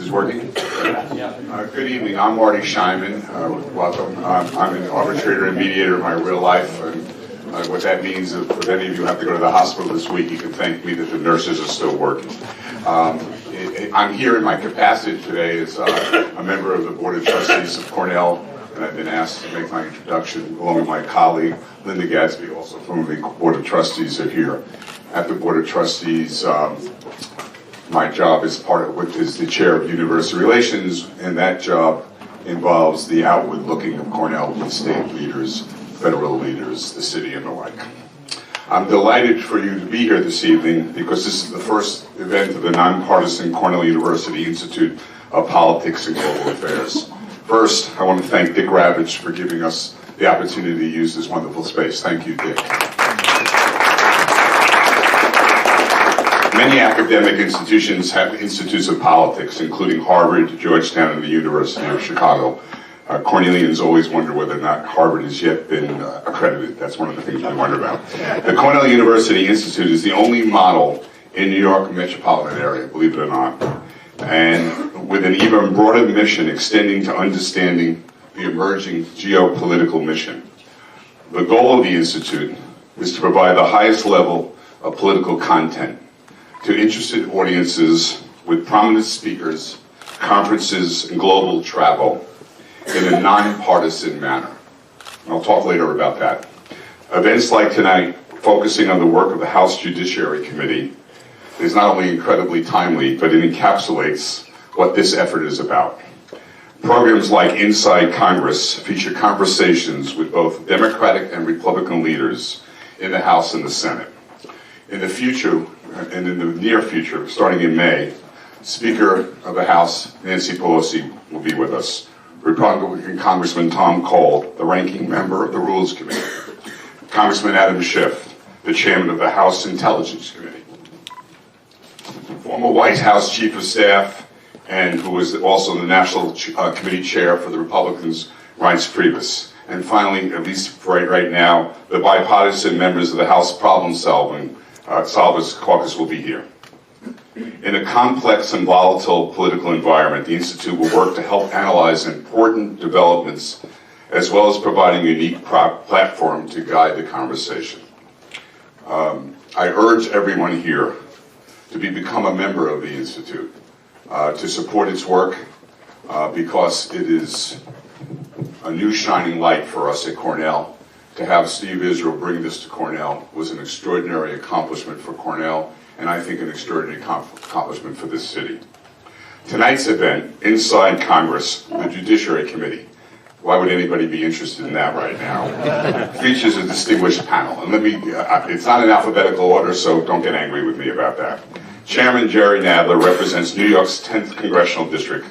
It's working? Good evening. I'm Marty Scheinman. Welcome. I'm an arbitrator and mediator in my real life. And what that means, if any of you have to go to the hospital this week, you can thank me that the nurses are still working. I'm here in my capacity today as a member of the Board of Trustees of Cornell, and I've been asked to make my introduction along with my colleague, Linda Gadsby, also from the Board of Trustees, are here. At the Board of Trustees, my job is the chair of university relations, and that job involves the outward looking of Cornell with state leaders, federal leaders, the city, and the like. I'm delighted for you to be here this evening because this is the first event of the nonpartisan Cornell University Institute of Politics and Global Affairs. First, I want to thank Dick Ravitch for giving us the opportunity to use this wonderful space. Thank you, Dick. Many academic institutions have institutes of politics, including Harvard, Georgetown, and the University of Chicago. Cornellians always wonder whether or not Harvard has yet been accredited. That's one of the things we wonder about. The Cornell University Institute is the only model in New York metropolitan area, believe it or not, and with an even broader mission extending to understanding the emerging geopolitical mission. The goal of the Institute is to provide the highest level of political content to interested audiences with prominent speakers, conferences, and global travel in a nonpartisan manner. And I'll talk later about that. Events like tonight, focusing on the work of the House Judiciary Committee, is not only incredibly timely, but it encapsulates what this effort is about. Programs like Inside Congress feature conversations with both Democratic and Republican leaders in the House and the Senate. In the future, and in the near future, starting in May, Speaker of the House, Nancy Pelosi, will be with us. Republican Congressman Tom Cole, the ranking member of the Rules Committee. Congressman Adam Schiff, the chairman of the House Intelligence Committee. Former White House Chief of Staff, and who was also the National Committee Chair for the Republicans, Reince Priebus. And finally, at least for right now, the bipartisan members of the House Problem Solvers Caucus will be here. In a complex and volatile political environment, the Institute will work to help analyze important developments as well as providing a unique platform to guide the conversation. I urge everyone here to become a member of the Institute, to support its work because it is a new shining light for us at Cornell. To have Steve Israel bring this to Cornell was an extraordinary accomplishment for Cornell, and I think an extraordinary accomplishment for this city. Tonight's event, Inside Congress, the Judiciary Committee, why would anybody be interested in that right now, features a distinguished panel. And it's not in alphabetical order, so don't get angry with me about that. Chairman Jerry Nadler represents New York's 10th Congressional District,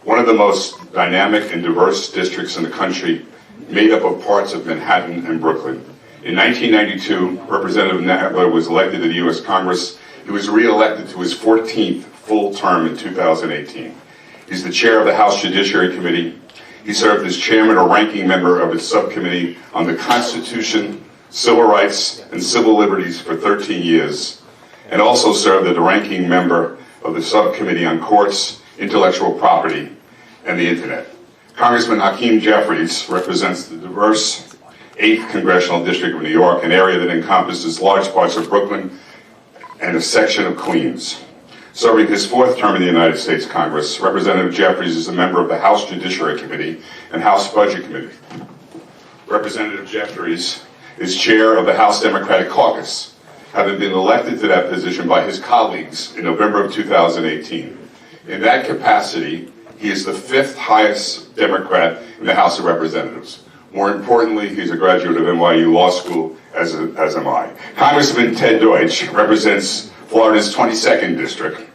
one of the most dynamic and diverse districts in the country, made up of parts of Manhattan and Brooklyn. In 1992, Representative Nadler was elected to the U.S. Congress. He was re-elected to his 14th full term in 2018. He's the chair of the House Judiciary Committee. He served as chairman or ranking member of its subcommittee on the Constitution, Civil Rights, and Civil Liberties for 13 years, and also served as the ranking member of the subcommittee on courts, intellectual property, and the Internet. Congressman Hakeem Jeffries represents the diverse 8th Congressional District of New York, an area that encompasses large parts of Brooklyn and a section of Queens. Serving his 4th term in the United States Congress, Representative Jeffries is a member of the House Judiciary Committee and House Budget Committee. Representative Jeffries is chair of the House Democratic Caucus, having been elected to that position by his colleagues in November of 2018. In that capacity, he is the 5th highest Democrat in the House of Representatives. More importantly, he's a graduate of NYU Law School, as am I. Congressman Ted Deutch represents Florida's 22nd District,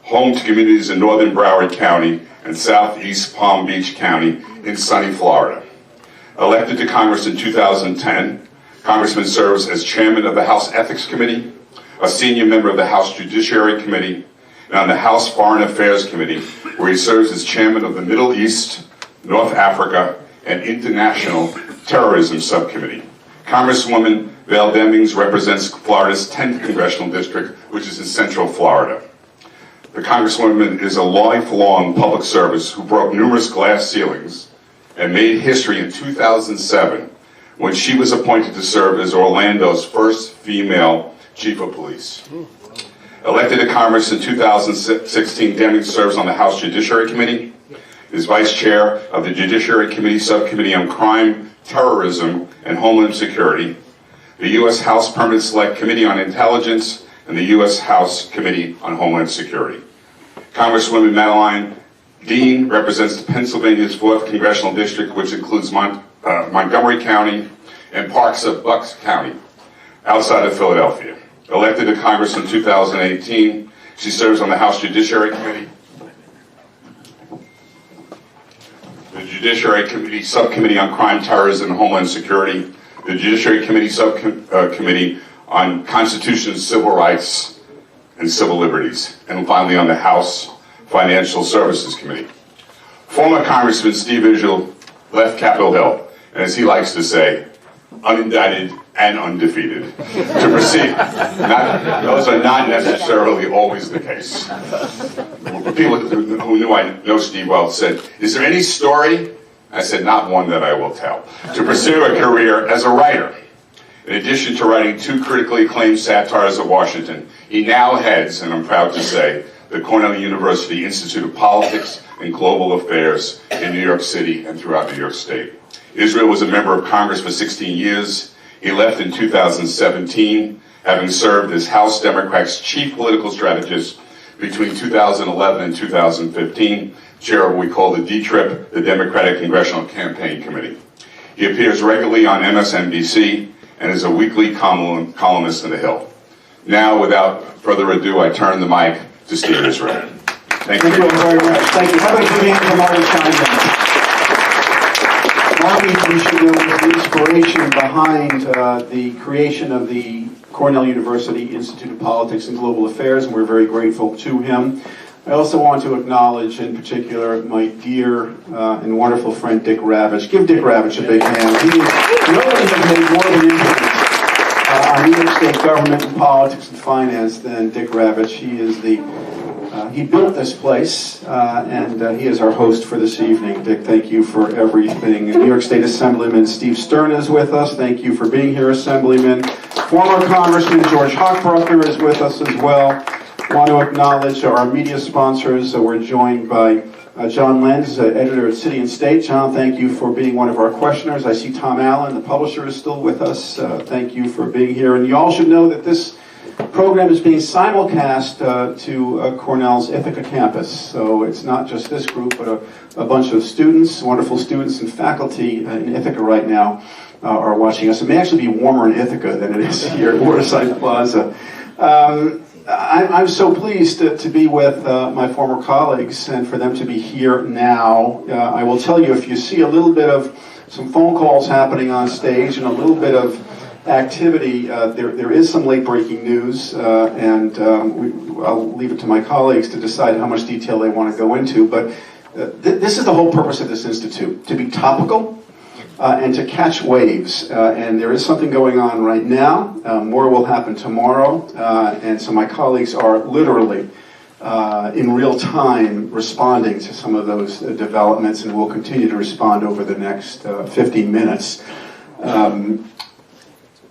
home to communities in northern Broward County and southeast Palm Beach County in sunny Florida. Elected to Congress in 2010, Congressman serves as chairman of the House Ethics Committee, a senior member of the House Judiciary Committee, and on the House Foreign Affairs Committee, where he serves as chairman of the Middle East, North Africa, and International Terrorism Subcommittee. Congresswoman Val Demings represents Florida's 10th Congressional District, which is in Central Florida. The Congresswoman is a lifelong public service who broke numerous glass ceilings and made history in 2007 when she was appointed to serve as Orlando's first female chief of police. Elected to Congress in 2016, Demings serves on the House Judiciary Committee, is vice chair of the Judiciary Committee Subcommittee on Crime, Terrorism, and Homeland Security, the U.S. House Permanent Select Committee on Intelligence, and the U.S. House Committee on Homeland Security. Congresswoman Madeleine Dean represents Pennsylvania's 4th Congressional District, which includes Montgomery County and parts of Bucks County, outside of Philadelphia. Elected to Congress in 2018, she serves on the House Judiciary Committee, the Judiciary Committee Subcommittee on Crime, Terrorism, and Homeland Security, the Judiciary Committee Subcommittee on Constitution, Civil Rights, and Civil Liberties, and finally on the House Financial Services Committee. Former Congressman Steve Vigil left Capitol Hill, and as he likes to say, unindicted and undefeated. To proceed, those are not necessarily always the case. People who knew I know Steve well said, "Is there any story?" I said, "Not one that I will tell." To pursue a career as a writer. In addition to writing 2 critically acclaimed satires of Washington, he now heads, and I'm proud to say, the Cornell University Institute of Politics and Global Affairs in New York City and throughout New York State. Israel was a member of Congress for 16 years. He left in 2017, having served as House Democrats' chief political strategist between 2011 and 2015, chair of what we call the DTRIP, the Democratic Congressional Campaign Committee. He appears regularly on MSNBC and is a weekly columnist in The Hill. Now, without further ado, I turn the mic to Steve Israel. Thank you all very much. Thank you. How about a big hand for Marty Steinman? Marty, you should know, was the inspiration behind the creation of the Cornell University Institute of Politics and Global Affairs, and we're very grateful to him. I also want to acknowledge, in particular, my dear and wonderful friend, Dick Ravitch. Give Dick Ravitch a big hand. Nobody has made more of an influence on New York State government and politics and finance than Dick Ravitch. He is he built this place, and he is our host for this evening. Dick, thank you for everything. New York State Assemblyman Steve Stern is with us. Thank you for being here, Assemblyman. Former Congressman George Hochbrucker is with us as well. I want to acknowledge our media sponsors. We're joined by John Lenz, editor at City and State. John, thank you for being one of our questioners. I see Tom Allen, the publisher, is still with us. Thank you for being here. And you all should know that this program is being simulcast to Cornell's Ithaca campus. So it's not just this group, but a bunch of students, wonderful students and faculty in Ithaca right now are watching us. It may actually be warmer in Ithaca than it is here at Waterside Plaza. I'm so pleased to be with my former colleagues and for them to be here now. I will tell you, if you see a little bit of some phone calls happening on stage and a little bit of activity, there is some late-breaking news, and I'll leave it to my colleagues to decide how much detail they want to go into. But this is the whole purpose of this institute, to be topical and to catch waves. And there is something going on right now. More will happen tomorrow. And so my colleagues are literally in real time responding to some of those developments, and will continue to respond over the next 15 minutes.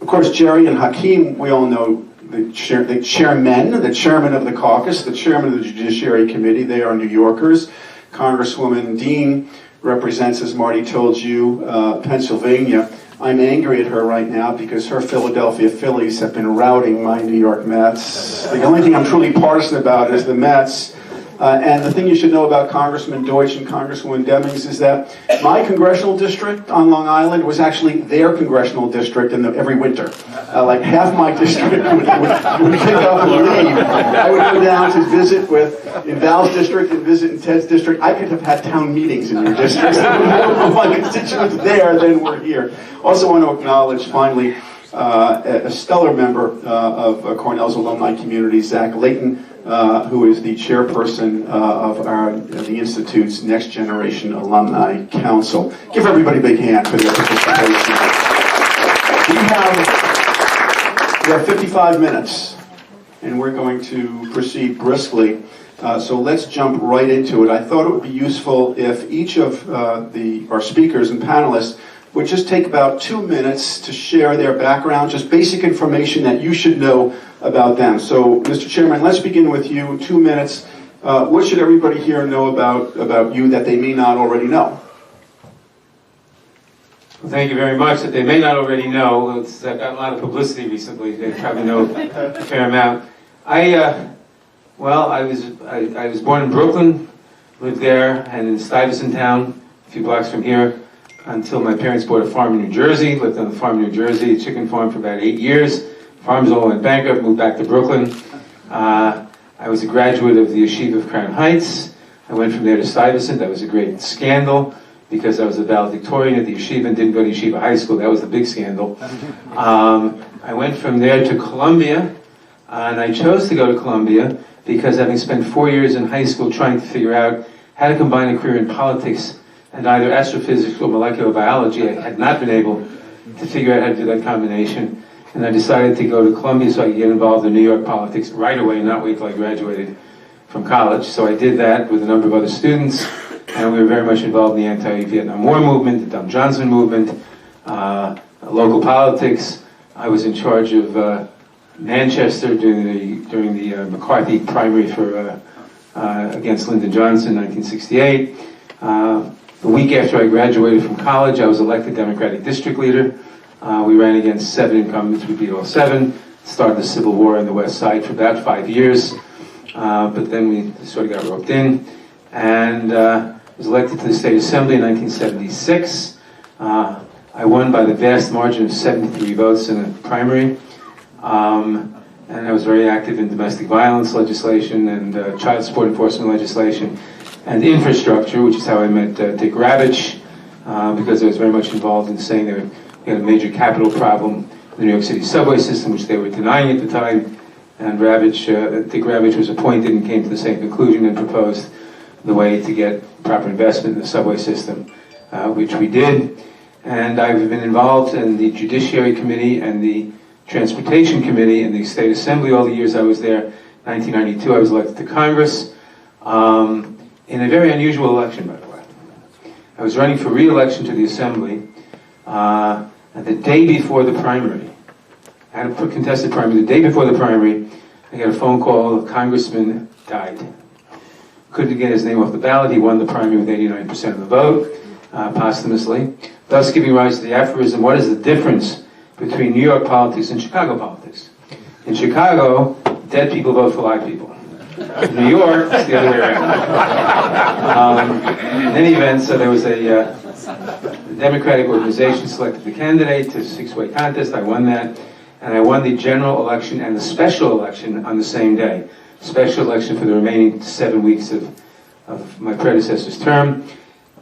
Of course, Jerry and Hakeem, we all know the chairman of the caucus, the chairman of the Judiciary Committee. They are New Yorkers. Congresswoman Dean represents, as Marty told you, Pennsylvania. I'm angry at her right now because her Philadelphia Phillies have been routing my New York Mets. The only thing I'm truly partisan about is the Mets. And the thing you should know about Congressman Deutch and Congresswoman Demings is that my congressional district on Long Island was actually their congressional district every winter. Like half my district would pick up and leave. I would go down to visit in Val's district and visit in Ted's district. I could have had town meetings in your district. My constituents there than were here. Also want to acknowledge, finally, a stellar member of Cornell's alumni community, Zach Layton, who is the chairperson of the Institute's Next Generation Alumni Council. Give everybody a big hand for their participation. We have 55 minutes, and we're going to proceed briskly. So let's jump right into it. I thought it would be useful if each of our speakers and panelists would just take about 2 minutes to share their background, just basic information that you should know about them. So, Mr. Chairman, let's begin with you. 2 minutes. What should everybody here know about you that they may not already know? Well, thank you very much. That they may not already know. I've got a lot of publicity recently. They probably know a fair amount. I was born in Brooklyn, lived there, and in Stuyvesant Town, a few blocks from here, until my parents bought a farm in New Jersey. Lived on the farm in New Jersey, a chicken farm, for about 8 years. Farms all went bankrupt, moved back to Brooklyn. I was a graduate of the Yeshiva of Crown Heights. I went from there to Stuyvesant. That was a great scandal, because I was a valedictorian at the Yeshiva and didn't go to Yeshiva High School. That was the big scandal. I went from there to Columbia, and I chose to go to Columbia because, having spent 4 years in high school trying to figure out how to combine a career in politics and either astrophysics or molecular biology, I had not been able to figure out how to do that combination. And I decided to go to Columbia so I could get involved in New York politics right away and not wait till I graduated from college. So I did that with a number of other students, and we were very much involved in the anti-Vietnam War movement, the Dumb Johnson movement, local politics. I was in charge of Manchester during the McCarthy primary for against Lyndon Johnson in 1968. The week after I graduated from college, I was elected Democratic district leader. We ran against 7 incumbents. We beat all 7. Started the Civil War on the West Side for about 5 years. But then we sort of got roped in. And was elected to the State Assembly in 1976. I won by the vast margin of 73 votes in a primary. And I was very active in domestic violence legislation and child support enforcement legislation and infrastructure, which is how I met Dick Ravitch, because I was very much involved in saying that we had a major capital problem in the New York City subway system, which they were denying at the time. And Dick Ravitch was appointed and came to the same conclusion and proposed the way to get proper investment in the subway system, which we did. And I've been involved in the Judiciary Committee and the Transportation Committee in the State Assembly all the years I was there. 1992, I was elected to Congress in a very unusual election, by the way. I was running for re-election to the Assembly the day before the primary. I had a contested primary. The day before the primary, I got a phone call. A congressman died. Couldn't get his name off the ballot. He won the primary with 89% of the vote, posthumously, thus giving rise to the aphorism, what is the difference between New York politics and Chicago politics? In Chicago, dead people vote for live people. In New York, it's the other way around. In any event, so there was a Democratic organization selected the candidate to a 6-way contest. I won that. And I won the general election and the special election on the same day. Special election for the remaining 7 weeks of my predecessor's term.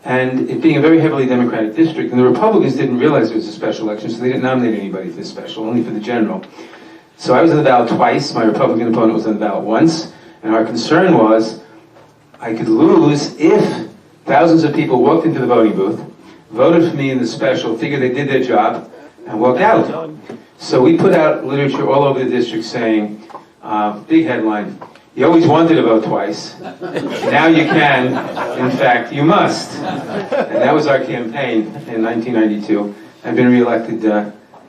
And it being a very heavily Democratic district, and the Republicans didn't realize it was a special election, so they didn't nominate anybody for the special, only for the general. So I was on the ballot twice. My Republican opponent was on the ballot once. And our concern was I could lose if thousands of people walked into the voting booth, voted for me in the special, figured they did their job, and walked out. So we put out literature all over the district saying, big headline, you always wanted to vote twice. Now you can. In fact, you must. And that was our campaign in 1992. I've been reelected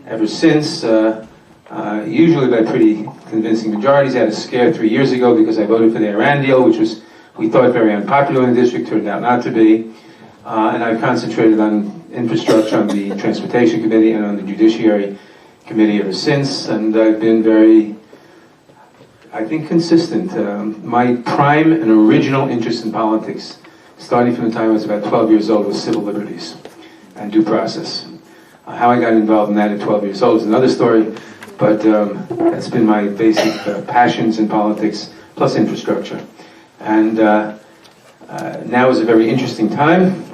ever since, usually by pretty convincing majorities. I had a scare 3 years ago because I voted for the Iran deal, which was, we thought, very unpopular in the district, turned out not to be. And I've concentrated on infrastructure on the Transportation Committee and on the Judiciary Committee ever since, and I've been very, I think, consistent. My prime and original interest in politics, starting from the time I was about 12 years old, was civil liberties and due process. How I got involved in that at 12 years old is another story, but that's been my basic passions in politics, plus infrastructure. And now is a very interesting time.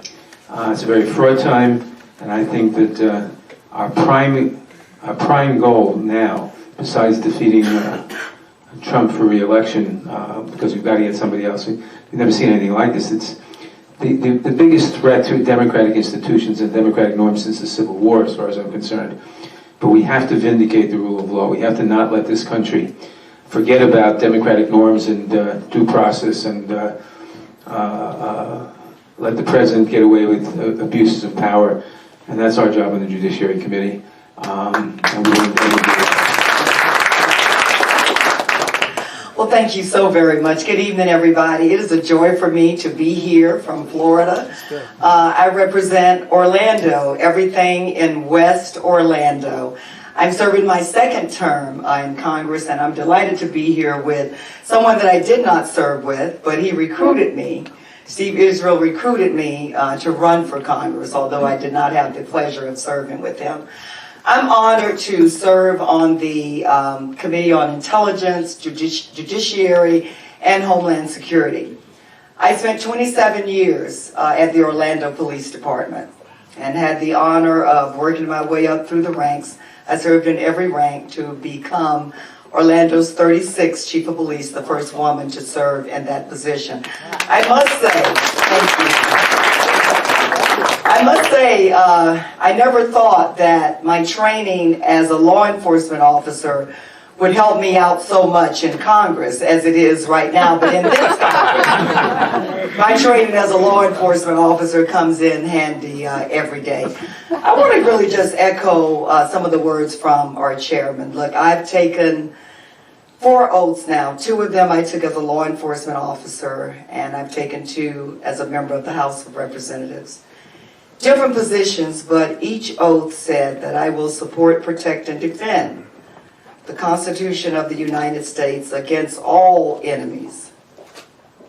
It's a very fraught time, and I think that our prime goal now, besides defeating Trump for re-election, because we've got to get somebody else. We've never seen anything like this. It's the biggest threat to democratic institutions and democratic norms since the Civil War, as far as I'm concerned. But we have to vindicate the rule of law. We have to not let this country forget about democratic norms and due process and let the president get away with abuses of power. And that's our job on the Judiciary Committee. And we will endeavor to do it. Well, thank you so very much. Good evening, everybody. It is a joy for me to be here from Florida. I represent Orlando, everything in West Orlando. I'm serving my second term in Congress, and I'm delighted to be here with someone that I did not serve with, but he recruited me. Steve Israel recruited me to run for Congress, although I did not have the pleasure of serving with him. I'm honored to serve on the Committee on Intelligence, Judiciary, and Homeland Security. I spent 27 years at the Orlando Police Department and had the honor of working my way up through the ranks. I served in every rank to become Orlando's 36th Chief of Police, the first woman to serve in that position. I must say, thank you. I must say, I never thought that my training as a law enforcement officer would help me out so much in Congress as it is right now, but in this Congress, my training as a law enforcement officer comes in handy every day. I want to really just echo some of the words from our chairman. Look, I've taken 4 oaths now. 2 of them I took as a law enforcement officer, and I've taken 2 as a member of the House of Representatives. Different positions, but each oath said that I will support, protect, and defend the Constitution of the United States against all enemies.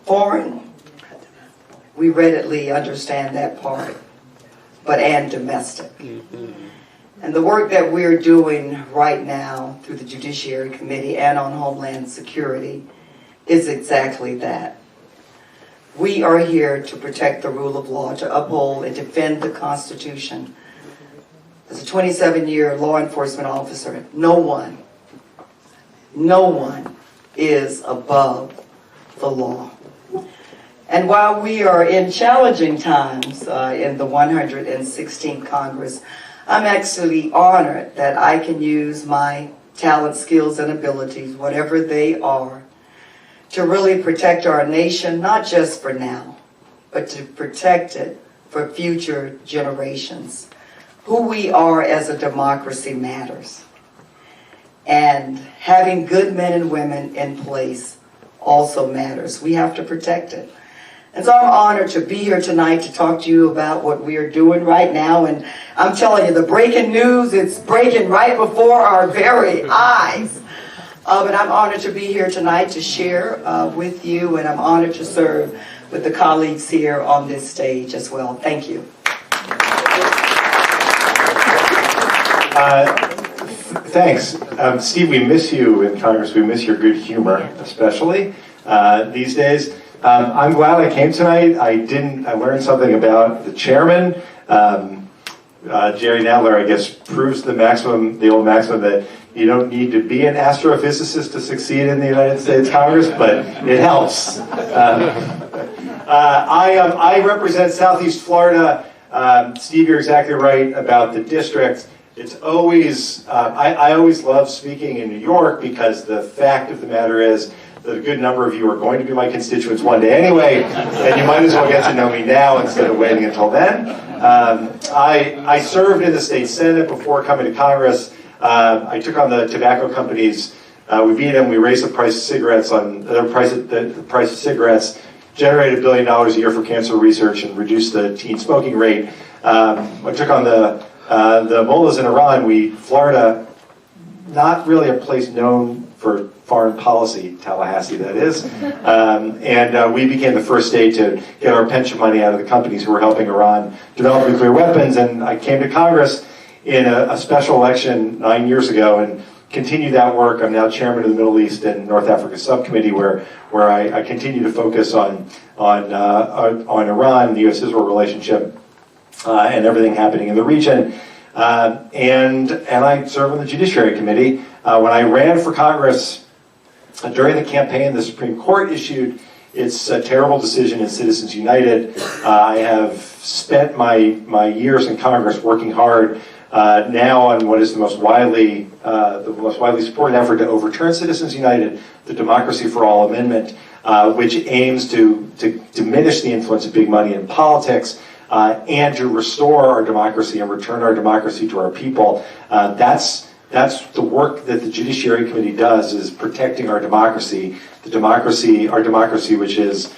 Foreign, we readily understand that part, but and domestic. And the work that we're doing right now through the Judiciary Committee and on Homeland Security is exactly that. We are here to protect the rule of law, to uphold and defend the Constitution. As a 27-year law enforcement officer, no one is above the law. And while we are in challenging times in the 116th Congress, I'm actually honored that I can use my talent, skills, and abilities, whatever they are, to really protect our nation, not just for now, but to protect it for future generations. Who we are as a democracy matters. And having good men and women in place also matters. We have to protect it. And so I'm honored to be here tonight to talk to you about what we are doing right now. And I'm telling you, the breaking news, it's breaking right before our very eyes. But I'm honored to be here tonight to share with you, and I'm honored to serve with the colleagues here on this stage as well. Thank you. Thanks. Steve, we miss you in Congress. We miss your good humor, especially these days. I'm glad I came tonight. I learned something about the chairman. Jerry Nadler, I guess, proves the old maximum that you don't need to be an astrophysicist to succeed in the United States Congress, but it helps. I represent Southeast Florida. Steve, you're exactly right about the district. It's always, I always love speaking in New York because the fact of the matter is that a good number of you are going to be my constituents one day anyway, and you might as well get to know me now instead of waiting until then. I served in the state senate before coming to Congress. I took on the tobacco companies. We beat them. We raised the price of cigarettes the price of cigarettes, generated $1 billion a year for cancer research, and reduced the teen smoking rate. I took on the mullahs in Iran. Florida, not really a place known for foreign policy, Tallahassee that is, and we became the first state to get our pension money out of the companies who were helping Iran develop nuclear weapons. And I came to Congress in a special election 9 years ago and continued that work. I'm now chairman of the Middle East and North Africa Subcommittee, where I continue to focus on Iran, the U.S.-Israel relationship, and everything happening in the region. And I serve on the Judiciary Committee. When I ran for Congress during the campaign, the Supreme Court issued its terrible decision in Citizens United. I have spent my years in Congress working hard now on what is the most widely supported effort to overturn Citizens United, the Democracy for All Amendment, which aims to diminish the influence of big money in politics and to restore our democracy and return our democracy to our people. That's the work that the Judiciary Committee does, is protecting our democracy, our democracy, which is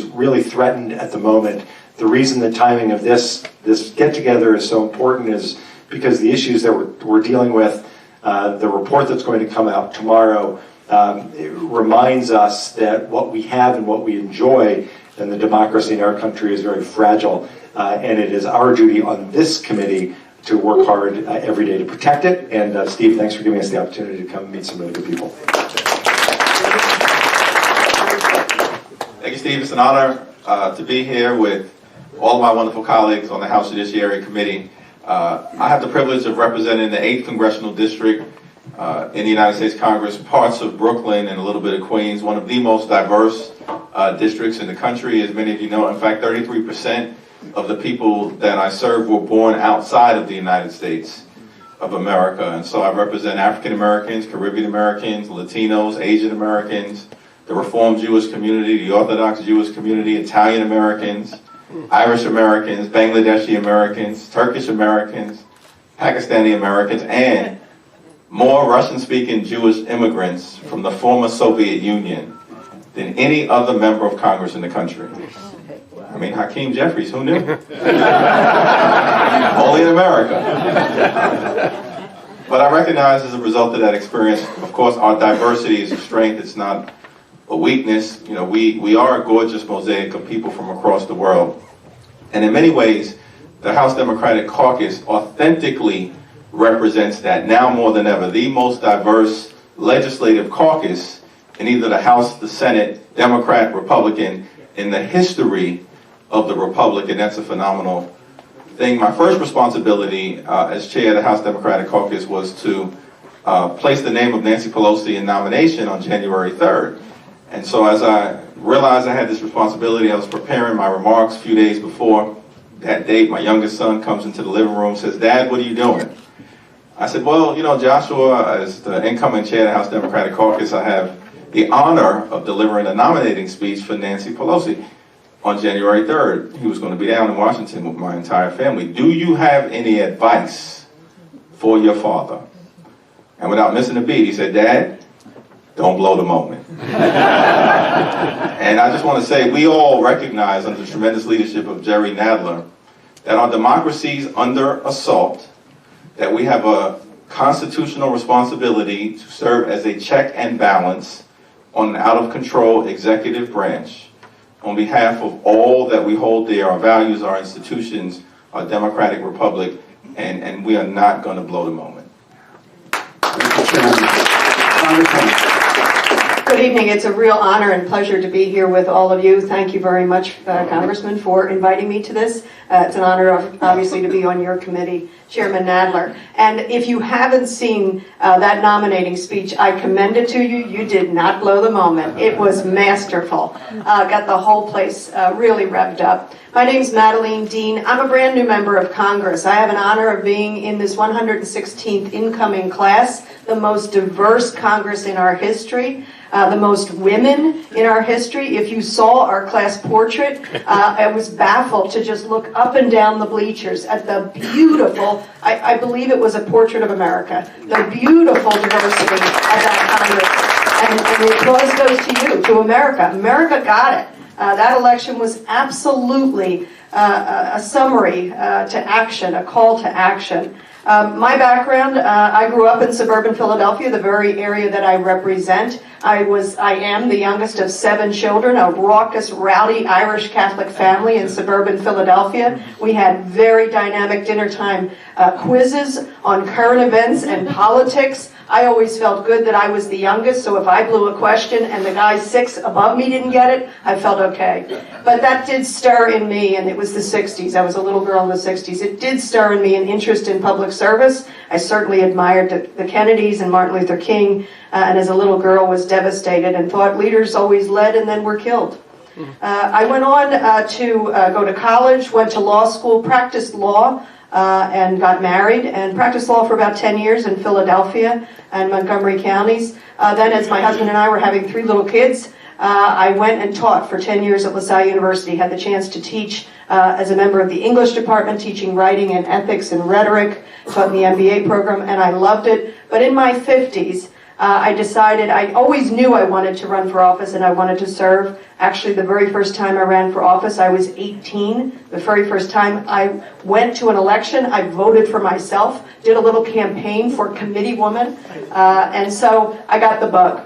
really threatened at the moment. The reason the timing of this get-together is so important is because the issues that we're dealing with, the report that's going to come out tomorrow, it reminds us that what we have and what we enjoy and the democracy in our country is very fragile, and it is our duty on this committee to work hard every day to protect it. And Steve, thanks for giving us the opportunity to come meet some really good people. Thank you, Steve. It's an honor to be here with all of my wonderful colleagues on the House Judiciary Committee. I have the privilege of representing the 8th Congressional District in the United States Congress, parts of Brooklyn and a little bit of Queens, one of the most diverse districts in the country, as many of you know. In fact, 33% of the people that I serve were born outside of the United States of America. And so I represent African Americans, Caribbean Americans, Latinos, Asian Americans, the Reformed Jewish community, the Orthodox Jewish community, Italian Americans, Irish Americans, Bangladeshi Americans, Turkish Americans, Pakistani Americans, and more Russian-speaking Jewish immigrants from the former Soviet Union than any other member of Congress in the country. I mean, Hakeem, Jeffries, who knew? Only in America. But I recognize as a result of that experience, of course, our diversity is a strength. It's not a weakness. You know, we are a gorgeous mosaic of people from across the world. And in many ways, the House Democratic Caucus authentically represents that now more than ever. The most diverse legislative caucus in either the House, the Senate, Democrat, Republican, in the history of the Republic, and that's a phenomenal thing. My first responsibility as chair of the House Democratic Caucus was to place the name of Nancy Pelosi in nomination on January 3rd. And so as I realized I had this responsibility, I was preparing my remarks a few days before that date. My youngest son comes into the living room and says, "Dad, what are you doing?" I said, "Well, you know, Joshua, as the incoming chair of the House Democratic Caucus, I have the honor of delivering a nominating speech for Nancy Pelosi on January 3rd. He was going to be down in Washington with my entire family. "Do you have any advice for your father?" And without missing a beat, he said, "Dad, don't blow the moment." And I just want to say, we all recognize under the tremendous leadership of Jerry Nadler that our democracy is under assault, that we have a constitutional responsibility to serve as a check and balance on an out-of-control executive branch on behalf of all that we hold dear, our values, our institutions, our democratic republic, and we are not going to blow the moment. Good evening. It's a real honor and pleasure to be here with all of you. Thank you very much, Congressman, for inviting me to this. It's an honor, obviously, to be on your committee, Chairman Nadler. And if you haven't seen that nominating speech, I commend it to you. You did not blow the moment. It was masterful. Got the whole place really revved up. My name's Madeleine Dean. I'm a brand new member of Congress. I have an honor of being in this 116th incoming class, the most diverse Congress in our history. The most women in our history. If you saw our class portrait, I was baffled to just look up and down the bleachers at the beautiful, I believe it was a portrait of America, the beautiful diversity of that Congress. And the applause goes to you, to America. America got it. That election was absolutely a summary to action, a call to action. My background, I grew up in suburban Philadelphia, the very area that I represent. I am the youngest of 7 children, a raucous, rowdy Irish Catholic family in suburban Philadelphia. We had very dynamic dinner time quizzes on current events and politics. I always felt good that I was the youngest, so if I blew a question and the guy 6 above me didn't get it, I felt okay. But that did stir in me, and it was the 60s. I was a little girl in the 60s. It did stir in me an interest in public service. I certainly admired the Kennedys and Martin Luther King, and as a little girl was devastated and thought leaders always led and then were killed. I went on to go to college, went to law school, practiced law and got married and practiced law for about 10 years in Philadelphia and Montgomery counties. Then as my husband and I were having 3 little kids, I went and taught for 10 years at LaSalle University, had the chance to teach as a member of the English department, teaching writing and ethics and rhetoric, taught in the MBA program, and I loved it. But in my 50s, I decided, I always knew I wanted to run for office and I wanted to serve. Actually, the very first time I ran for office, I was 18. The very first time I went to an election, I voted for myself, did a little campaign for committee woman, and so I got the bug.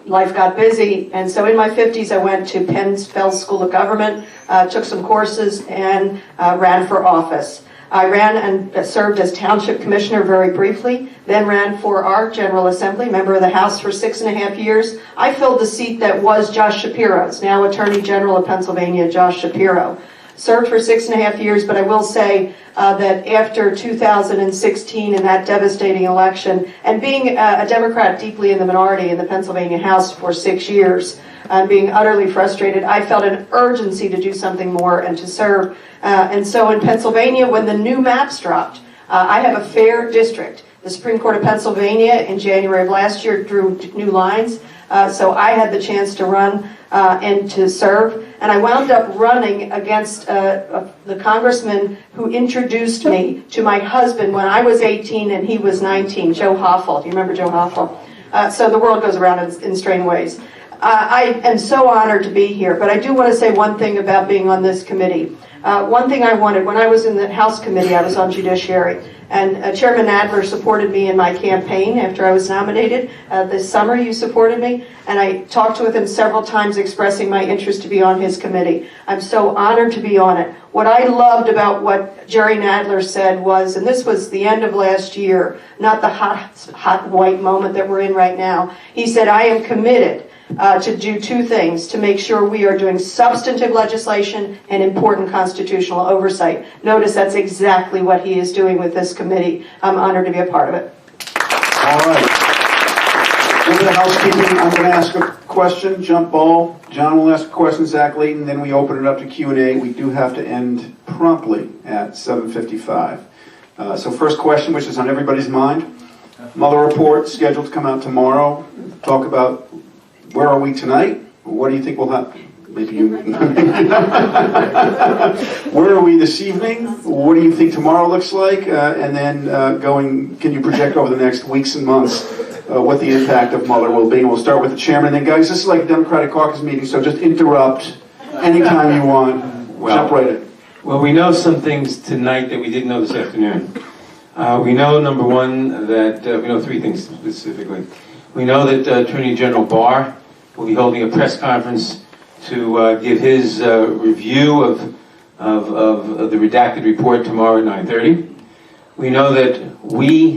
Life got busy, and so in my 50s I went to Penn School of Government, took some courses, and ran for office. I ran and served as Township Commissioner very briefly, then ran for our General Assembly, member of the House for 6.5 years. I filled the seat that was Josh Shapiro's, now Attorney General of Pennsylvania, Josh Shapiro. Served for 6.5 years, but I will say that after 2016 and that devastating election, and being a Democrat deeply in the minority in the Pennsylvania House for 6 years, being utterly frustrated, I felt an urgency to do something more and to serve. And so in Pennsylvania, when the new maps dropped, I have a fair district. The Supreme Court of Pennsylvania in January of last year drew new lines, so I had the chance to run and to serve. And I wound up running against the congressman who introduced me to my husband when I was 18 and he was 19, Joe Hoffel. Do you remember Joe Hoffel? So the world goes around in strange ways. I am so honored to be here, but I do want to say one thing about being on this committee. One thing I wanted, when I was in the House Committee, I was on Judiciary, and Chairman Nadler supported me in my campaign after I was nominated. This summer you supported me, and I talked with him several times expressing my interest to be on his committee. I'm so honored to be on it. What I loved about what Jerry Nadler said was, and this was the end of last year, not the hot white moment that we're in right now, he said, I am committed to do 2 things, to make sure we are doing substantive legislation and important constitutional oversight. Notice that's exactly what he is doing with this committee. I'm honored to be a part of it. All right. Over to housekeeping, I'm going to ask a question, jump ball. John will ask a question, Zach Layton, then we open it up to Q&A. We do have to end promptly at 7:55. So first question, which is on everybody's mind. Mueller report scheduled to come out tomorrow. Talk about where are we tonight? What do you think will happen? Maybe you. Where are we this evening? What do you think tomorrow looks like? And then can you project over the next weeks and months what the impact of Mueller will be? And we'll start with the chairman. And then, guys, this is like a Democratic caucus meeting, so just interrupt anytime you want. Jump right in. Well, we know some things tonight that we didn't know this afternoon. We know, number one, that we know 3 things specifically. We know that Attorney General Barr will be holding a press conference to give his review of the redacted report tomorrow at 9:30. We know that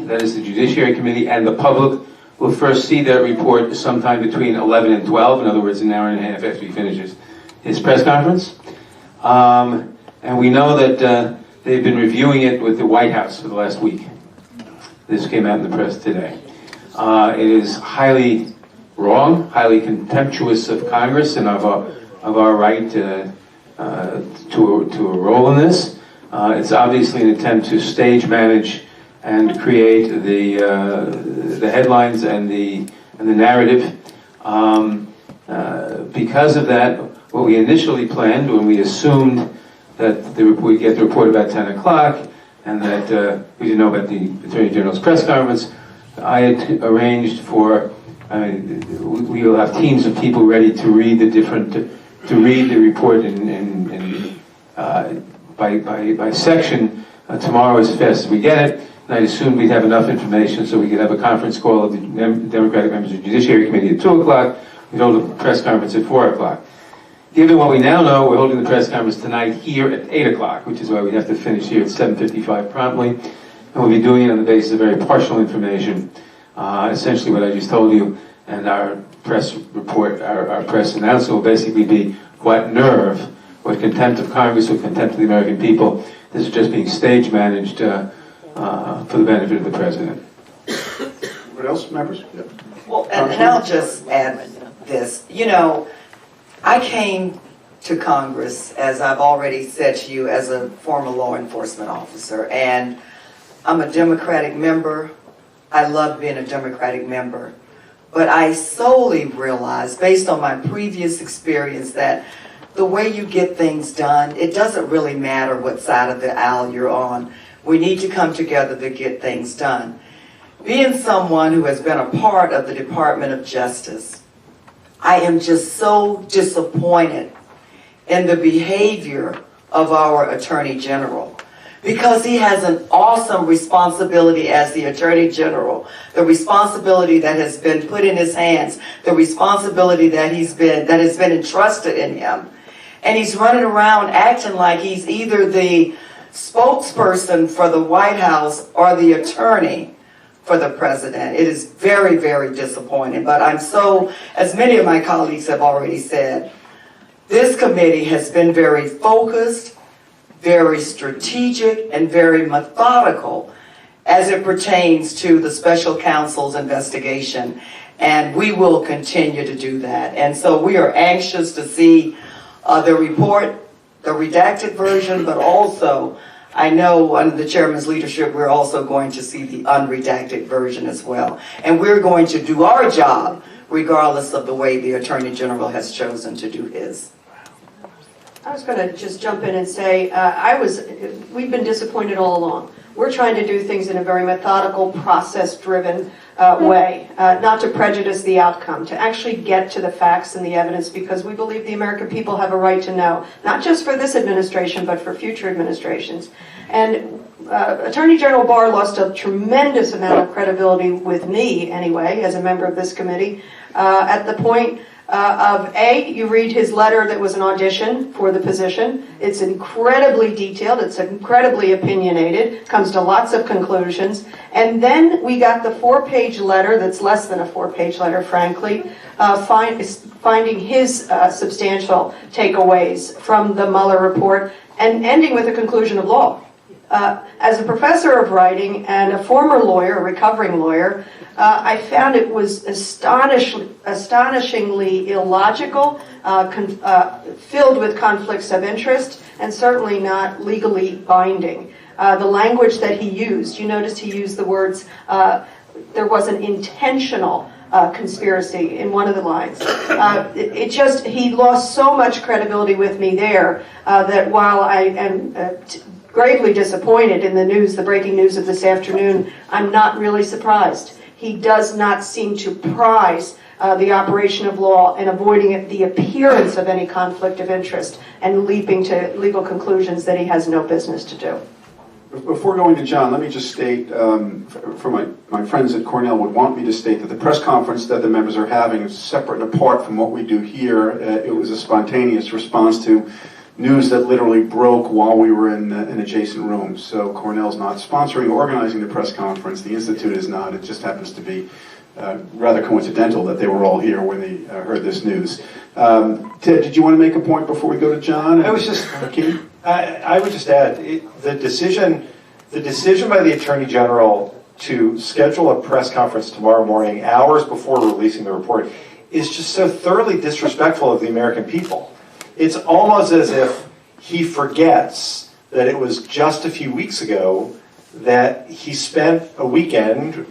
that is the Judiciary Committee, and the public will first see that report sometime between 11 and 12, in other words, an hour and a half after he finishes his press conference. And we know that they've been reviewing it with the White House for the last week. This came out in the press today. It is highly wrong, highly contemptuous of Congress and of our right to a role in this. It's obviously an attempt to stage manage and create the headlines and the narrative. Because of that, what we initially planned when we assumed that we'd get the report about 10 o'clock and that we didn't know about the Attorney General's press conference, I had arranged for, we will have teams of people ready to read the report by section tomorrow as fast as we get it. And I assumed we'd have enough information so we could have a conference call of the Democratic members of the Judiciary Committee at 2 o'clock. We'd hold a press conference at 4 o'clock. Given what we now know, we're holding the press conference tonight here at 8 o'clock, which is why we have to finish here at 7:55 promptly. And we'll be doing it on the basis of very partial information, essentially what I just told you. And our press report, our press announcement will basically be what nerve, what contempt of Congress, what contempt of the American people. This is just being stage managed for the benefit of the president. What else, members? Yep. Well, and I'll just add this. You know, I came to Congress, as I've already said to you, as a former law enforcement officer. And I'm a Democratic member. I love being a Democratic member. But I solely realized, based on my previous experience, that the way you get things done, it doesn't really matter what side of the aisle you're on. We need to come together to get things done. Being someone who has been a part of the Department of Justice, I am just so disappointed in the behavior of our Attorney General, because he has an awesome responsibility as the Attorney General, the responsibility that has been put in his hands, the responsibility that has been entrusted in him. And he's running around acting like he's either the spokesperson for the White House or the attorney for the president. It is very, very disappointing. But I'm so, as many of my colleagues have already said, this committee has been very focused, very strategic, and very methodical as it pertains to the special counsel's investigation. And we will continue to do that. And so we are anxious to see the report, the redacted version, but also, I know under the chairman's leadership, we're also going to see the unredacted version as well. And we're going to do our job regardless of the way the Attorney General has chosen to do his. I was going to just jump in and say, we've been disappointed all along. We're trying to do things in a very methodical, process-driven way, not to prejudice the outcome, to actually get to the facts and the evidence, because we believe the American people have a right to know, not just for this administration, but for future administrations. And Attorney General Barr lost a tremendous amount of credibility with me, anyway, as a member of this committee, at the point you read his letter that was an audition for the position. It's incredibly detailed, it's incredibly opinionated, comes to lots of conclusions. And then we got the 4-page letter that's less than a 4-page letter, frankly, finding his substantial takeaways from the Mueller report and ending with a conclusion of law. As a professor of writing and a former lawyer, a recovering lawyer, I found it was astonishingly illogical, filled with conflicts of interest, and certainly not legally binding. The language that he used, you noticed he used the words, there was an intentional conspiracy in one of the lines. He lost so much credibility with me there that while I am gravely disappointed in the news, the breaking news of this afternoon, I'm not really surprised. He does not seem to prize the operation of law and avoiding the appearance of any conflict of interest and leaping to legal conclusions that he has no business to do. Before going to John, let me just state, for my friends at Cornell would want me to state that the press conference that the members are having is separate and apart from what we do here. It was a spontaneous response to news that literally broke while we were in adjacent rooms. So Cornell's not sponsoring or organizing the press conference. The Institute is not. It just happens to be rather coincidental that they were all here when they heard this news. Ted, did you want to make a point before we go to John? I was just Hakeem? I would just add, the decision by the Attorney General to schedule a press conference tomorrow morning, hours before releasing the report, is just so thoroughly disrespectful of the American people. It's almost as if he forgets that it was just a few weeks ago that he spent a weekend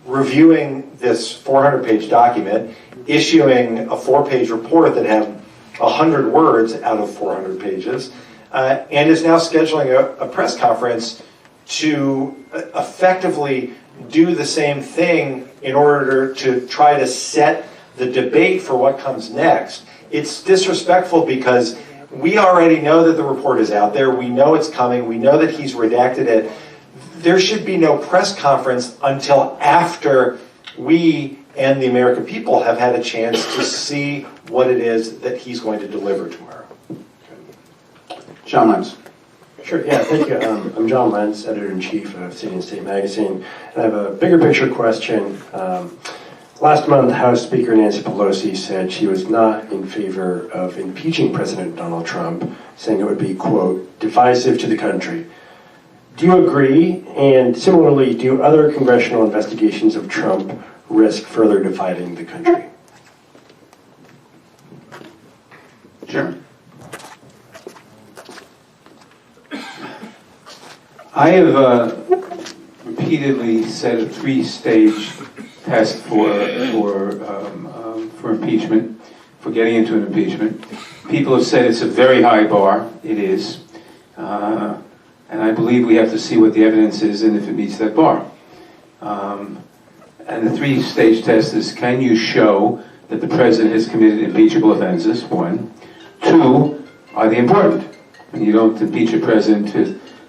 reviewing this 400-page document, issuing a 4-page report that had 100 words out of 400 pages, and is now scheduling a press conference to effectively do the same thing in order to try to set the debate for what comes next. It's disrespectful because we already know that the report is out there. We know it's coming. We know that he's redacted it. There should be no press conference until after we and the American people have had a chance to see what it is that he's going to deliver tomorrow. John Lenz. Sure, yeah, thank you. I'm John Lenz, Editor-in-Chief of City and State Magazine. And I have a bigger picture question. Last month, House Speaker Nancy Pelosi said she was not in favor of impeaching President Donald Trump, saying it would be, quote, divisive to the country. Do you agree? And similarly, do other congressional investigations of Trump risk further dividing the country? Chairman? I have repeatedly said a three-stage test for impeachment, for getting into an impeachment. People have said it's a very high bar. It is. And I believe we have to see what the evidence is and if it meets that bar. And the three-stage test is, can you show that the president has committed impeachable offenses, one. Two, are they important? And you don't impeach a president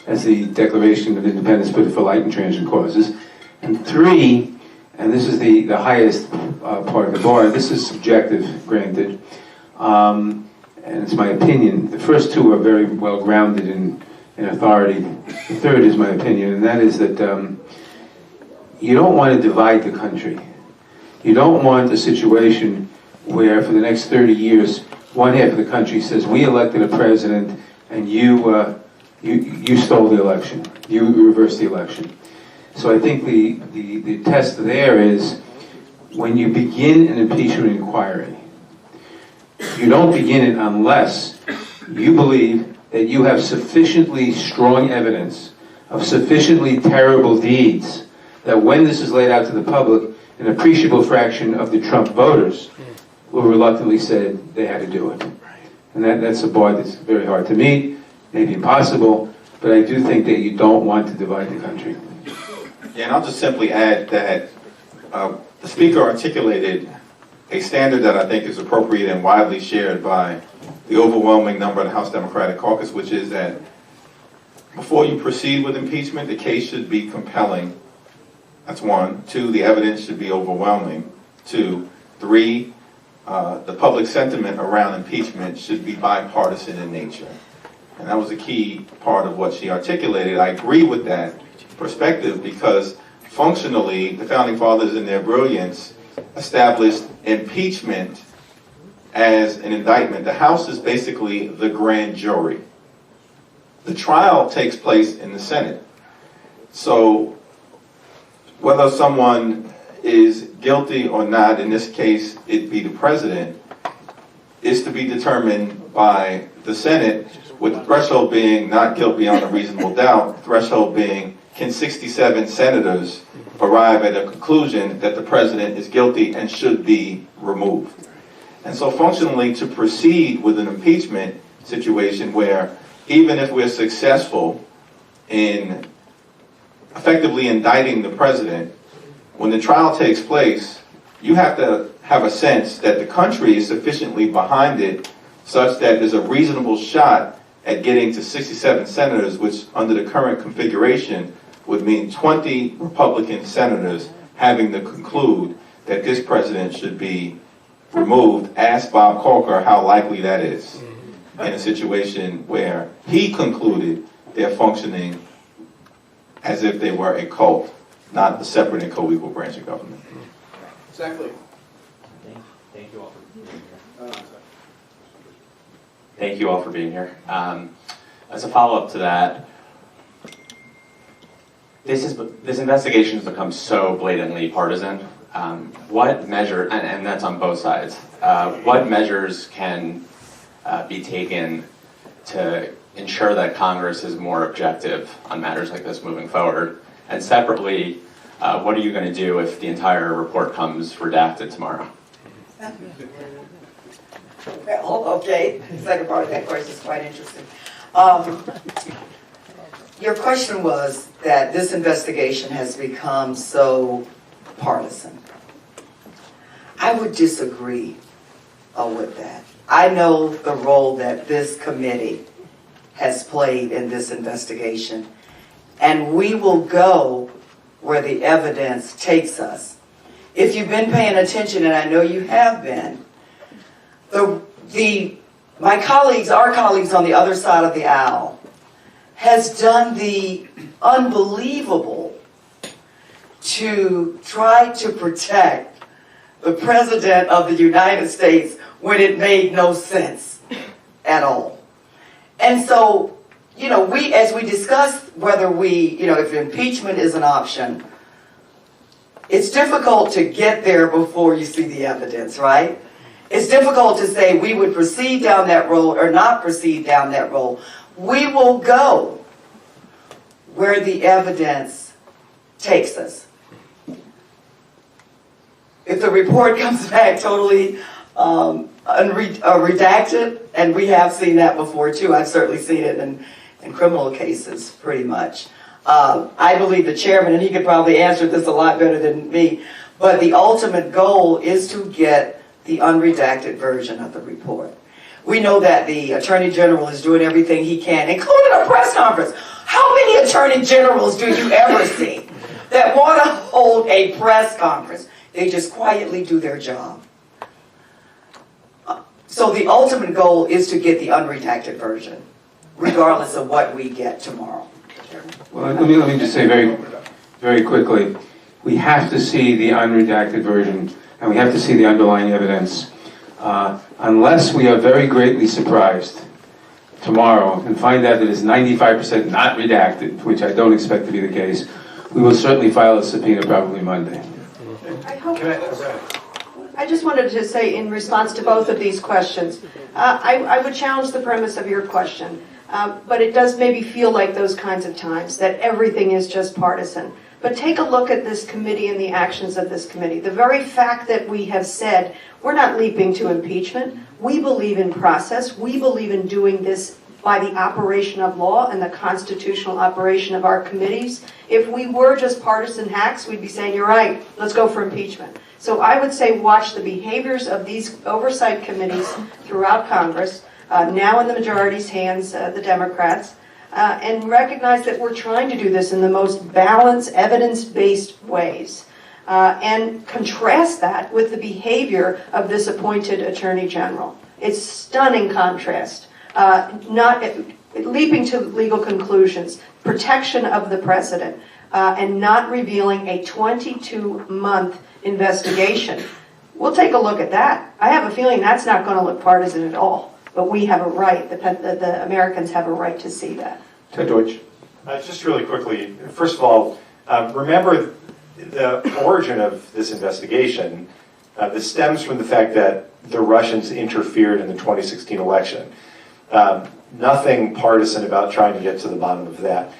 as the Declaration of Independence put it, for light and transient causes. And three, and this is the highest part of the bar, this is subjective, granted, and it's my opinion. The first two are very well grounded in authority. The third is my opinion, and that is that you don't want to divide the country. You don't want a situation where for the next 30 years, one half of the country says, we elected a president and you stole the election. You reversed the election. So I think the test there is when you begin an impeachment inquiry, you don't begin it unless you believe that you have sufficiently strong evidence of sufficiently terrible deeds that when this is laid out to the public, an appreciable fraction of the Trump voters will reluctantly say they had to do it. And that's a bar that's very hard to meet, maybe impossible, but I do think that you don't want to divide the country. Yeah, and I'll just simply add that the Speaker articulated a standard that I think is appropriate and widely shared by the overwhelming number of the House Democratic Caucus, which is that before you proceed with impeachment, the case should be compelling. That's one. Two, the evidence should be overwhelming. Two, three, the public sentiment around impeachment should be bipartisan in nature. And that was a key part of what she articulated. I agree with that perspective because functionally, the Founding Fathers in their brilliance established impeachment as an indictment. The House is basically the grand jury. The trial takes place in the Senate. So whether someone is guilty or not, in this case it be the president, is to be determined by the Senate, with the threshold being not guilt beyond a reasonable doubt, the threshold being can 67 senators arrive at a conclusion that the president is guilty and should be removed. And so functionally to proceed with an impeachment situation where even if we're successful in effectively indicting the president, when the trial takes place, you have to have a sense that the country is sufficiently behind it such that there's a reasonable shot at getting to 67 senators, which under the current configuration would mean 20 Republican senators having to conclude that this president should be removed. Ask Bob Corker how likely that is in a situation where he concluded they're functioning as if they were a cult, not a separate and co-equal branch of government. Exactly. Thank you all for being here. Thank you all for being here. As a follow-up to that, this investigation has become so blatantly partisan. What measure, and that's on both sides, what measures can be taken to ensure that Congress is more objective on matters like this moving forward? And separately, what are you going to do if the entire report comes redacted tomorrow? Well, okay, the second part of that question is quite interesting. Your question was that this investigation has become so partisan. I would disagree with that. I know the role that this committee has played in this investigation, and we will go where the evidence takes us. If you've been paying attention, and I know you have been, my colleagues, our colleagues on the other side of the aisle, has done the unbelievable to try to protect the President of the United States when it made no sense at all. And so, as we discussed whether if impeachment is an option, it's difficult to get there before you see the evidence, right? It's difficult to say we would proceed down that road or not proceed down that road. We will go where the evidence takes us. If the report comes back totally redacted, and we have seen that before too, I've certainly seen it in criminal cases pretty much. I believe the chairman, and he could probably answer this a lot better than me, but the ultimate goal is to get the unredacted version of the report. We know that the Attorney General is doing everything he can, including a press conference. How many Attorney Generals do you ever see that want to hold a press conference? They just quietly do their job. So the ultimate goal is to get the unredacted version, regardless of what we get tomorrow. Well, let me just say very quickly, we have to see the unredacted version, and we have to see the underlying evidence. Unless we are very greatly surprised tomorrow and find out that it's 95% not redacted, which I don't expect to be the case, we will certainly file a subpoena probably Monday. I just wanted to say in response to both of these questions, I would challenge the premise of your question, but it does maybe feel like those kinds of times, that everything is just partisan. But take a look at this committee and the actions of this committee. The very fact that we have said we're not leaping to impeachment, we believe in process, we believe in doing this by the operation of law and the constitutional operation of our committees. If we were just partisan hacks, we'd be saying, you're right, let's go for impeachment. So I would say watch the behaviors of these oversight committees throughout Congress, now in the majority's hands, the Democrats, and recognize that we're trying to do this in the most balanced, evidence-based ways. And contrast that with the behavior of this appointed Attorney General. It's stunning contrast. Not leaping to legal conclusions, protection of the president, and not revealing a 22-month investigation. We'll take a look at that. I have a feeling that's not going to look partisan at all, but we have a right, the Americans have a right to see that. Ted Deutch. Just really quickly, first of all, remember the origin of this investigation. This stems from the fact that the Russians interfered in the 2016 election. Nothing partisan about trying to get to the bottom of that.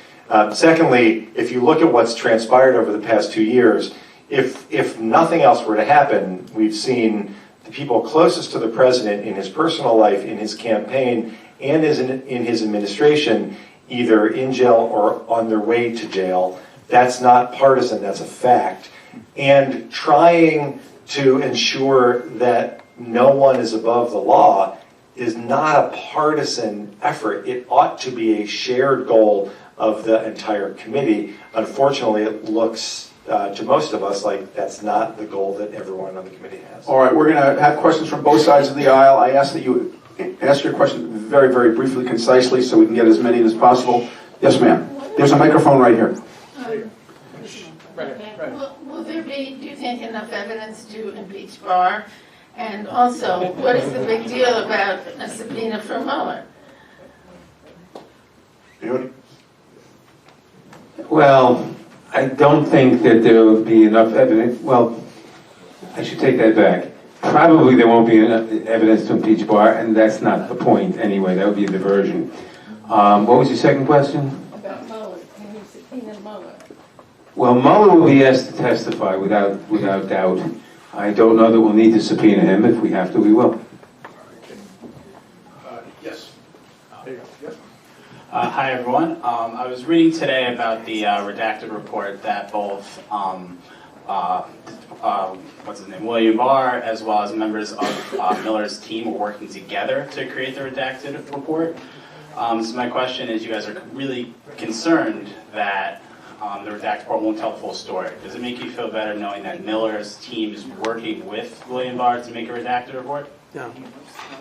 Secondly, if you look at what's transpired over the past 2 years, if nothing else were to happen, we've seen the people closest to the president in his personal life, in his campaign, and in his administration, either in jail or on their way to jail. That's not partisan, that's a fact. And trying to ensure that no one is above the law is not a partisan effort. It ought to be a shared goal of the entire committee. Unfortunately, it looks to most of us like that's not the goal that everyone on the committee has. All right, we're going to have questions from both sides of the aisle. I ask that you ask your question very, very briefly, concisely, so we can get as many as possible. Yes, ma'am. There's a microphone right here. Will there be, do you think, enough evidence to impeach Barr? And also, what is the big deal about a subpoena for Mueller? Well, I don't think that there will be enough evidence. Well, I should take that back. Probably there won't be enough evidence to impeach Barr, and that's not the point anyway. That would be a diversion. What was your second question? About Mueller. Can you subpoena Mueller? Well, Mueller will be asked to testify without doubt. I don't know that we'll need to subpoena him. If we have to, we will. Yes. There you go. Yep. Hi, everyone. I was reading today about the redacted report that both what's his name, William Barr, as well as members of Miller's team were working together to create the redacted report. So my question is, you guys are really concerned that the redacted report won't tell the full story. Does it make you feel better knowing that Miller's team is working with William Barr to make a redacted report? No.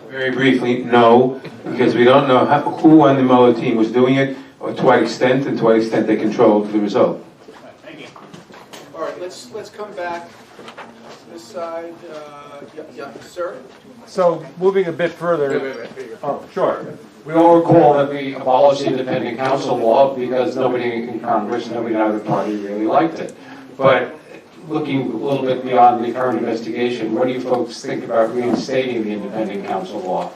Very briefly, no, because we don't know who on the Mueller team was doing it, or to what extent, and to what extent they controlled the result. Thank you. All right, let's come back to this side. Yeah, sir. So moving a bit further. Oh, sure. We all recall that we abolished the independent counsel law because nobody in Congress, nobody in either party really liked it. But looking a little bit beyond the current investigation, what do you folks think about reinstating the independent counsel law?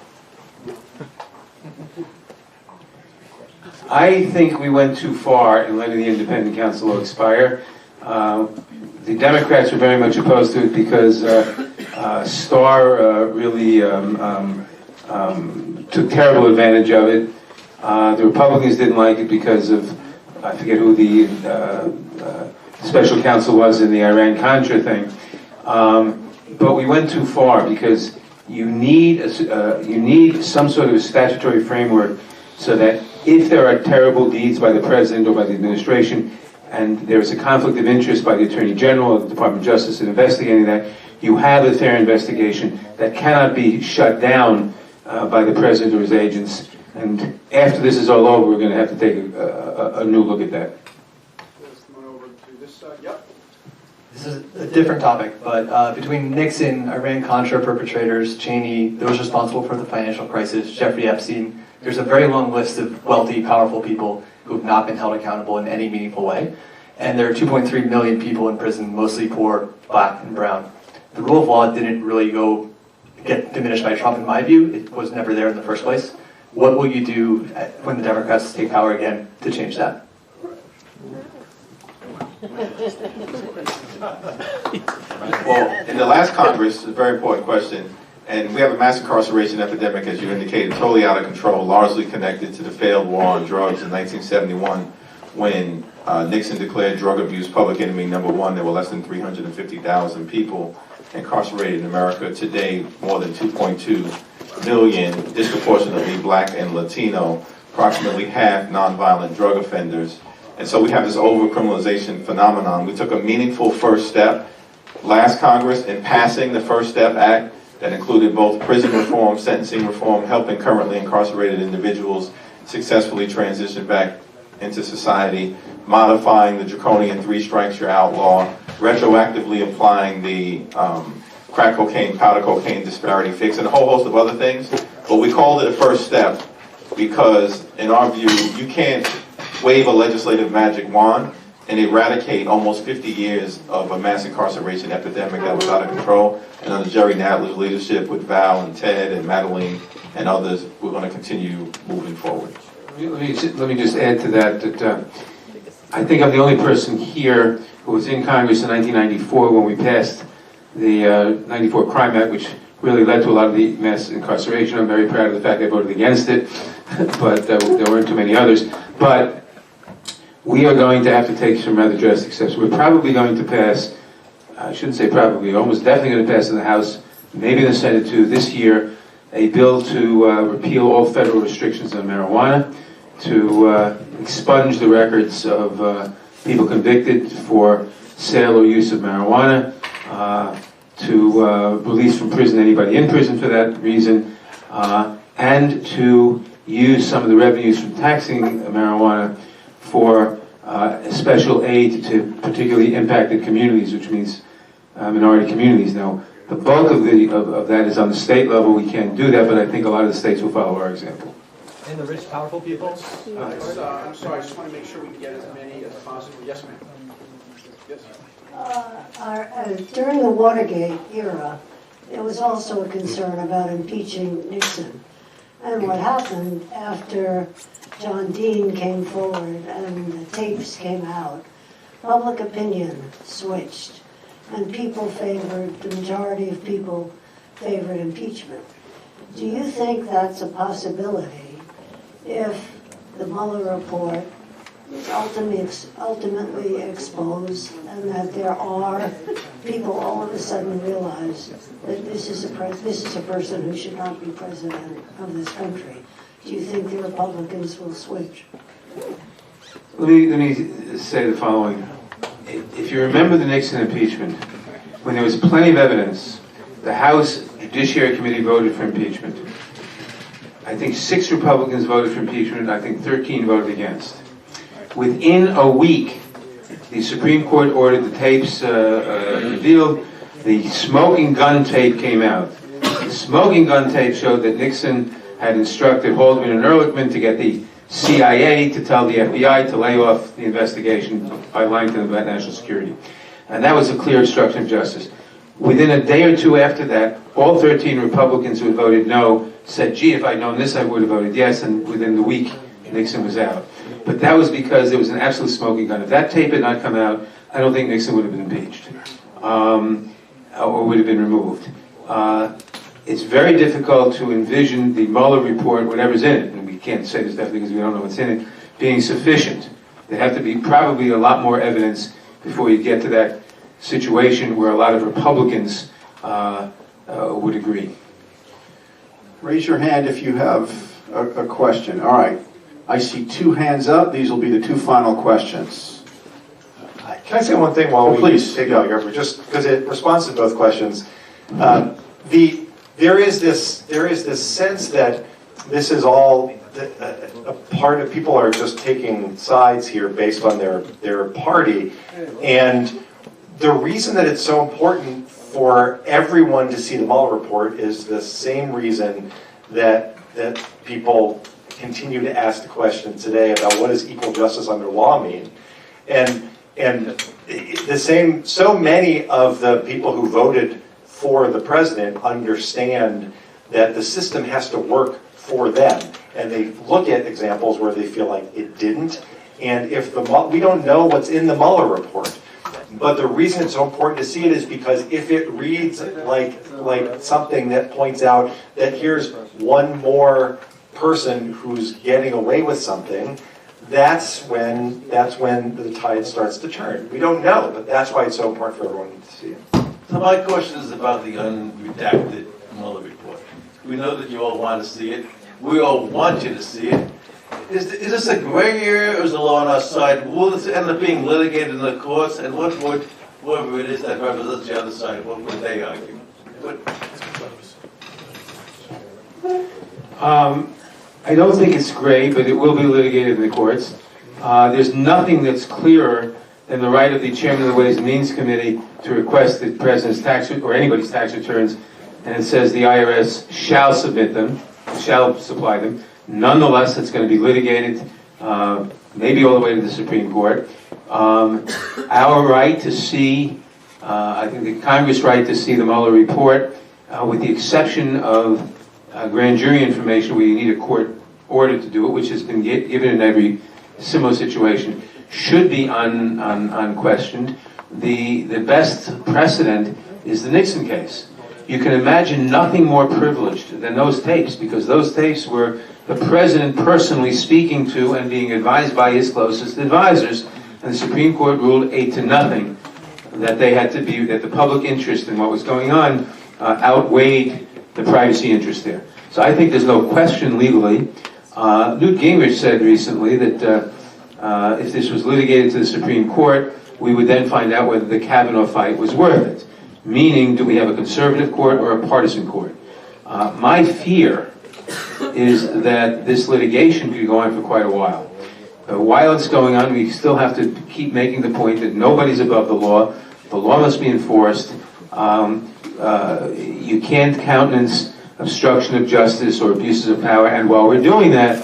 I think we went too far in letting the independent counsel law expire. The Democrats were very much opposed to it because Starr really took terrible advantage of it. The Republicans didn't like it because of, I forget who the special counsel was in the Iran-Contra thing. But we went too far because you need some sort of a statutory framework so that if there are terrible deeds by the president or by the administration, and there's a conflict of interest by the Attorney General or the Department of Justice in investigating that, you have a fair investigation that cannot be shut down by the president or his agents. And after this is all over, we're going to have to take a new look at that. Let's come on over to this side. Yep. This is a different topic, but between Nixon, Iran-Contra perpetrators, Cheney, those responsible for the financial crisis, Jeffrey Epstein, there's a very long list of wealthy, powerful people who have not been held accountable in any meaningful way. And there are 2.3 million people in prison, mostly poor, black, and brown. The rule of law didn't really get diminished by Trump, in my view. It was never there in the first place. What will you do when the Democrats take power again to change that? Well, in the last Congress, it's a very important question, and we have a mass incarceration epidemic, as you indicated, totally out of control, largely connected to the failed war on drugs in 1971, when Nixon declared drug abuse public enemy #1. There were less than 350,000 people incarcerated in America. Today, more than 2.2 million, disproportionately black and Latino, approximately half nonviolent drug offenders. And so we have this over-criminalization phenomenon. We took a meaningful first step last Congress in passing the First Step Act that included both prison reform, sentencing reform, helping currently incarcerated individuals successfully transition back into society, modifying the draconian 3 strikes you're out law, retroactively applying the crack cocaine, powder cocaine disparity fix, and a whole host of other things. But we called it a first step because, in our view, you can't wave a legislative magic wand and eradicate almost 50 years of a mass incarceration epidemic that was out of control. And under Jerry Nadler's leadership with Val and Ted and Madeleine and others, we're going to continue moving forward. Let me just add to that I think I'm the only person here who was in Congress in 1994 when we passed the 94 Crime Act, which really led to a lot of the mass incarceration. I'm very proud of the fact I voted against it, but there weren't too many others. But we are going to have to take some rather drastic steps. We're probably going to pass, I shouldn't say probably, almost definitely going to pass in the House, maybe in the Senate too, this year, a bill to repeal all federal restrictions on marijuana, to expunge the records of people convicted for sale or use of marijuana, to release from prison anybody in prison for that reason, and to use some of the revenues from taxing marijuana for special aid to particularly impacted communities, which means minority communities. Now, the bulk of that is on the state level. We can't do that, but I think a lot of the states will follow our example. And the rich, powerful people? I'm sorry, I just want to make sure we can get as many as possible. Yes, ma'am. Yes. During the Watergate era, there was also a concern about impeaching Nixon. And what happened after John Dean came forward and the tapes came out, public opinion switched, and the majority of people favored impeachment. Do you think that's a possibility if the Mueller report is ultimately exposed and that there are people all of a sudden realize that this is a person who should not be president of this country? Do you think the Republicans will switch? Let me say the following. If you remember the Nixon impeachment, when there was plenty of evidence, the House Judiciary Committee voted for impeachment. I think 6 Republicans voted for impeachment, I think 13 voted against. Within a week, the Supreme Court ordered the tapes revealed. The smoking gun tape came out. The smoking gun tape showed that Nixon had instructed Haldeman and Ehrlichman to get the CIA to tell the FBI to lay off the investigation by lying to them about national security. And that was a clear obstruction of justice. Within a day or two after that, all 13 Republicans who had voted no said, gee, if I'd known this, I would have voted yes. And within the week, Nixon was out. But that was because there was an absolute smoking gun. If that tape had not come out, I don't think Nixon would have been impeached, or would have been removed. It's very difficult to envision the Mueller report, whatever's in it, and we can't say this definitely because we don't know what's in it, being sufficient. There have to be probably a lot more evidence before you get to that situation where a lot of Republicans would agree. Raise your hand if you have a question. All right. I see 2 hands up. These will be the 2 final questions. Can I say one thing while we please take out here, just because it responds to both questions? There is this sense that this is all a part of people are just taking sides here based on their party, and the reason that it's so important for everyone to see the Mueller report is the same reason that people continue to ask the question today about what does equal justice under law mean, and the same. So many of the people who voted for the president understand that the system has to work for them, and they look at examples where they feel like it didn't. And if we don't know what's in the Mueller report, but the reason it's so important to see it is because if it reads like something that points out that here's one more person who's getting away with something, that's when the tide starts to turn. We don't know, but that's why it's so important for everyone to see it. So my question is about the unredacted Mueller report. We know that you all want to see it. We all want you to see it. Is this a gray area, or is the law on our side? Will this end up being litigated in the courts? And what would, whoever it is that represents the other side, what would they argue? I don't think it's gray, but it will be litigated in the courts. There's nothing that's clearer than the right of the chairman of the Ways and Means Committee to request the president's tax or anybody's tax returns, and it says the IRS shall submit them, shall supply them. Nonetheless, it's going to be litigated, maybe all the way to the Supreme Court. Our right to see, I think the Congress' right to see the Mueller report, with the exception of grand jury information where you need a court order to do it, which has been given in every similar situation, should be unquestioned. The best precedent is the Nixon case. You can imagine nothing more privileged than those tapes, because those tapes were the president personally speaking to and being advised by his closest advisors, and the Supreme Court ruled 8-0 that they had to be, that the public interest in what was going on outweighed the privacy interest there. So I think there's no question legally. Newt Gingrich said recently that if this was litigated to the Supreme Court, we would then find out whether the Kavanaugh fight was worth it. Meaning, do we have a conservative court or a partisan court? My fear is that this litigation could go on for quite a while. While it's going on, we still have to keep making the point that nobody's above the law. The law must be enforced. You can't countenance obstruction of justice or abuses of power. And while we're doing that,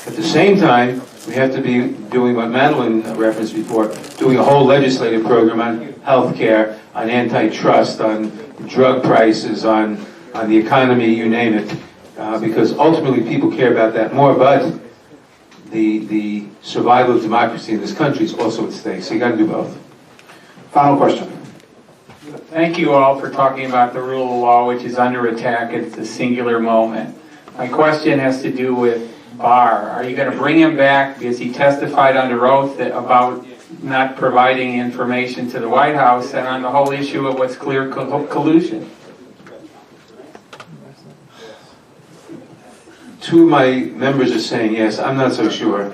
at the same time, we have to be doing what Madeleine referenced before, doing a whole legislative program on health care, on antitrust, on drug prices, on the economy, you name it. Because ultimately people care about that more, but the survival of democracy in this country is also at stake. So you got to do both. Final question. Thank you all for talking about the rule of law, which is under attack at the singular moment. My question has to do with Barr. Are you going to bring him back because he testified under oath about not providing information to the White House, and on the whole issue of what's clear collusion? Two of my members are saying yes. I'm not so sure.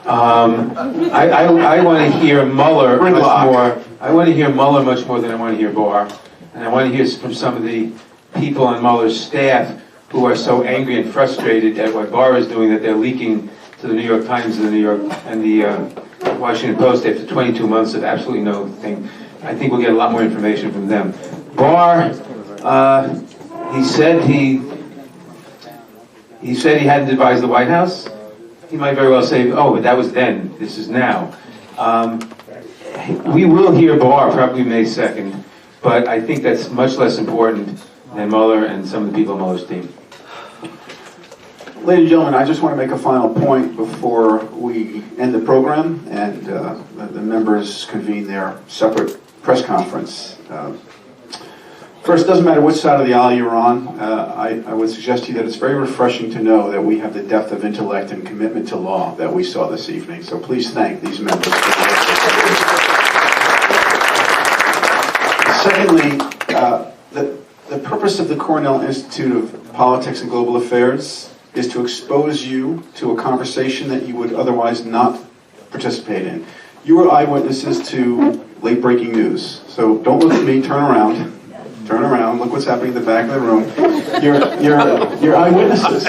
I want to hear Mueller much more. I want to hear Mueller much more than I want to hear Barr, and I want to hear from some of the people on Mueller's staff who are so angry and frustrated at what Barr is doing that they're leaking to the New York Times and the Washington Post after 22 months of absolutely no thing. I think we'll get a lot more information from them. Barr, he said he hadn't advised the White House. He might very well say, oh, but that was then, this is now. We will hear Barr probably May 2nd, but I think that's much less important than Mueller and some of the people on Mueller's team. Ladies and gentlemen, I just want to make a final point before we end the program and the members convene their separate press conference. First, it doesn't matter which side of the aisle you're on. I would suggest to you that it's very refreshing to know that we have the depth of intellect and commitment to law that we saw this evening. So please thank these members for the work that they did. Secondly, the purpose of the Cornell Institute of Politics and Global Affairs is to expose you to a conversation that you would otherwise not participate in. You are eyewitnesses to late-breaking news. So don't look at me, turn around. Turn around, look what's happening in the back of the room. You're eyewitnesses.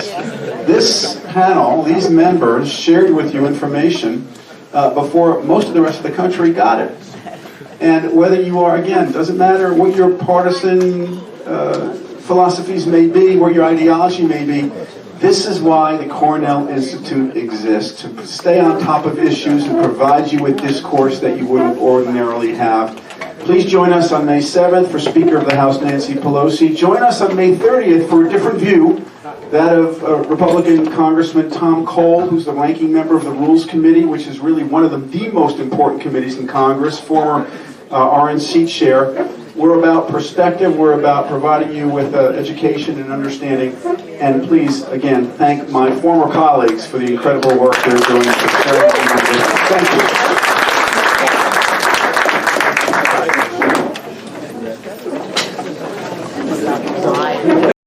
This panel, these members, shared with you information before most of the rest of the country got it. And whether you are, again, doesn't matter what your partisan philosophies may be, what your ideology may be, this is why the Cornell Institute exists, to stay on top of issues and provide you with discourse that you wouldn't ordinarily have. Please join us on May 7th for Speaker of the House Nancy Pelosi. Join us on May 30th for a different view, that of Republican Congressman Tom Cole, who's the ranking member of the Rules Committee, which is really one of the most important committees in Congress, former RNC chair. We're about perspective, we're about providing you with education and understanding. And please, again, thank my former colleagues for the incredible work they're doing. Thank you.